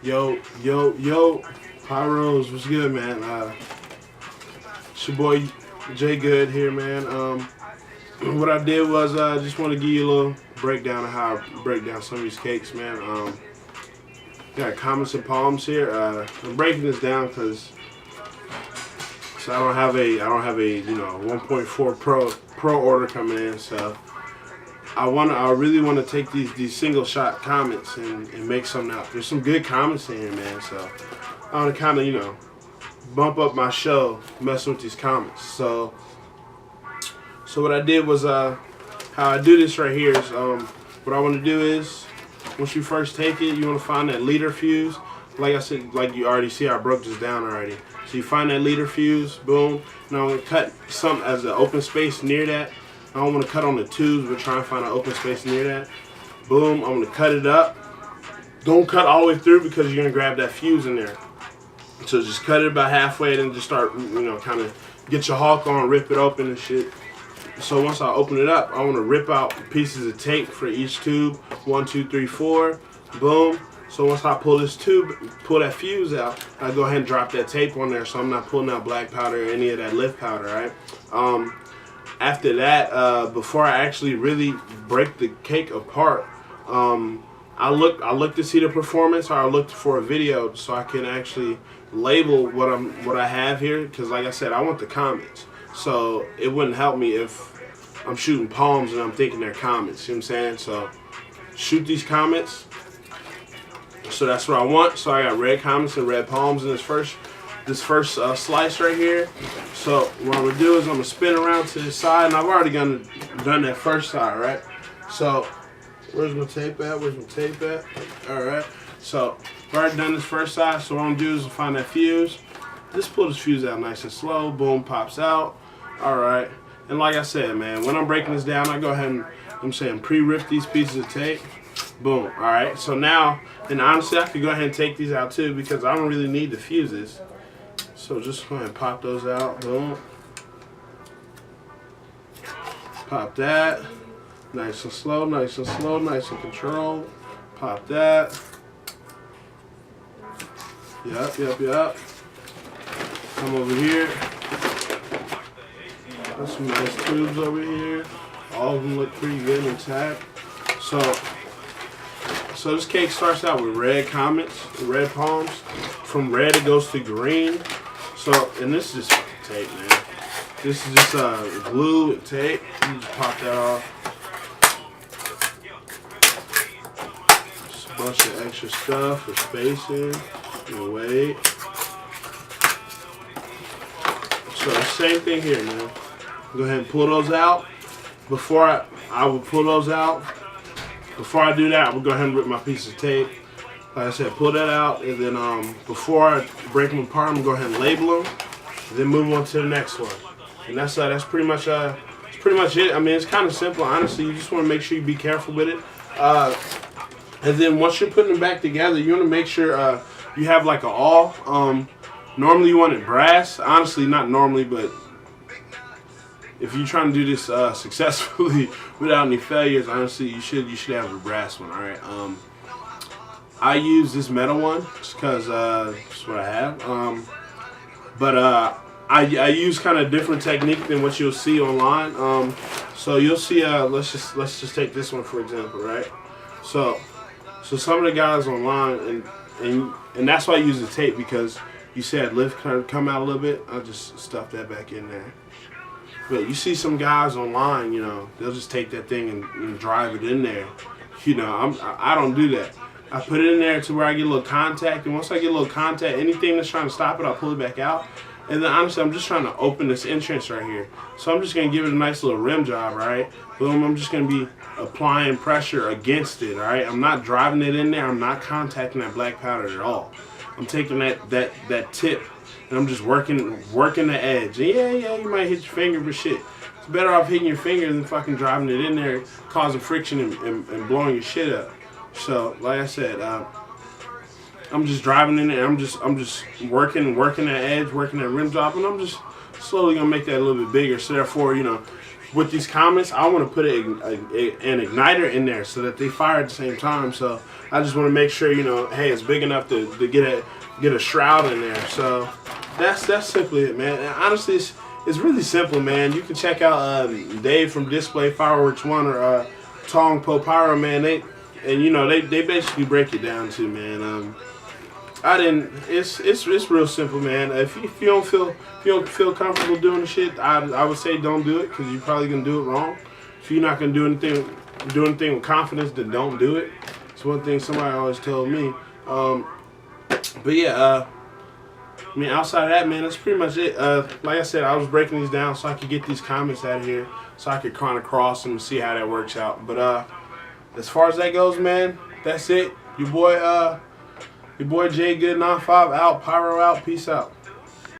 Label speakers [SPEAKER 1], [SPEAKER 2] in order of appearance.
[SPEAKER 1] Yo, Pyros, what's good, man? It's your boy JGood here, man. What I did was just want to give you a little breakdown of how I break down some of these cakes, man. Got comments and palms here. I'm breaking this down because I don't have a 1.4 Pro order coming in, so I really want to take these single shot comments and make something out. There's some good comments in here, man. So I want to kind of bump up my show, messing with these comments. So what I did was how I do this right here is what I want to do is once you first take it, you want to find that leader fuse. Like I said, like you already see, I broke this down already. So you find that leader fuse, boom. Now I'm gonna cut some as an open space near that. I don't want to cut on the tubes, but try and find an open space near that. Boom, I'm going to cut it up. Don't cut all the way through because you're going to grab that fuse in there. So just cut it about halfway and then just start, kind of get your hawk on, rip it open and shit. So once I open it up, I want to rip out pieces of tape for each tube. 1, 2, 3, 4. Boom. So once I pull this tube, pull that fuse out, I go ahead and drop that tape on there so I'm not pulling out black powder or any of that lift powder, right? After that, before I actually really break the cake apart, I look to see the performance, or I look for a video so I can actually label what I have here. Because like I said, I want the comments, so it wouldn't help me if I'm shooting palms and I'm thinking they're comments. You know what I'm saying? So shoot these comments. So that's what I want. So I got red comments and red palms in this first slice right here. So what I'm gonna do is I'm gonna spin around to the side, and I've already done that first side, right? So where's my tape at? All right. So I've already done this first side. So what I'm gonna do is find that fuse. Just pull this fuse out nice and slow. Boom, pops out. All right. And like I said, man, when I'm breaking this down, I go ahead and pre-rip these pieces of tape. Boom. All right. So now, and honestly, I could go ahead and take these out too because I don't really need the fuses. So just go ahead and pop those out. Boom. Pop that. Nice and slow, nice and slow, nice and controlled. Pop that. Yep. Come over here. Got some nice tubes over here. All of them look pretty good and intact. So this cake starts out with red comments, red palms. From red it goes to green. So, and this is just tape, man. This is just glue and tape. You just pop that off. Just a bunch of extra stuff for spacing and weight. So the same thing here, man. Go ahead and pull those out. Before I will pull those out. Before I do that, I will go ahead and rip my piece of tape. Like I said, pull that out, and then before I break them apart, I'm gonna go ahead and label them, and then move on to the next one. And that's pretty much it. I mean, it's kind of simple, honestly. You just want to make sure you be careful with it. And then once you're putting them back together, you want to make sure you have like an awl. Normally you want it brass. Honestly, not normally, but if you're trying to do this successfully without any failures, honestly, you should have a brass one. All right. I use this metal one just because that's what I have. But I use kind of different technique than what you'll see online. So you'll see. Let's just take this one for example, right? So some of the guys online, and that's why I use the tape, because you said lift kind of come out a little bit. I'll just stuff that back in there. But you see some guys online, they'll just take that thing and drive it in there. I don't do that. I put it in there to where I get a little contact, and once I get a little contact, anything that's trying to stop it, I'll pull it back out. And then honestly, I'm just trying to open this entrance right here. So I'm just going to give it a nice little rim job, right? Boom, I'm just going to be applying pressure against it, all right? I'm not driving it in there. I'm not contacting that black powder at all. I'm taking that tip, and I'm just working the edge. And yeah, you might hit your finger, but shit, it's better off hitting your finger than fucking driving it in there, causing friction and blowing your shit up. So, like I said, I'm just driving in there. I'm just working that edge, working that rim job, and I'm just slowly gonna make that a little bit bigger. So therefore, with these comments, I want to put an igniter in there so that they fire at the same time. So I just want to make sure, you know, hey, it's big enough to get a shroud in there. So that's simply it, man. And honestly, it's really simple, man. You can check out Dave from Display Fireworks One or Tong Po Pyro, man. They basically break it down too, man. It's real simple, man. If you don't feel comfortable doing the shit, I would say don't do it, because you're probably gonna do it wrong. If you're not gonna do anything with confidence, then don't do it. It's one thing somebody always told me. But yeah, I mean, outside of that, man, that's pretty much it. Like I said, I was breaking these down so I could get these comments out of here, so I could kind of cross them and see how that works out. But as far as that goes, man, that's it. Your boy JGood 95 out, Pyro out, peace out.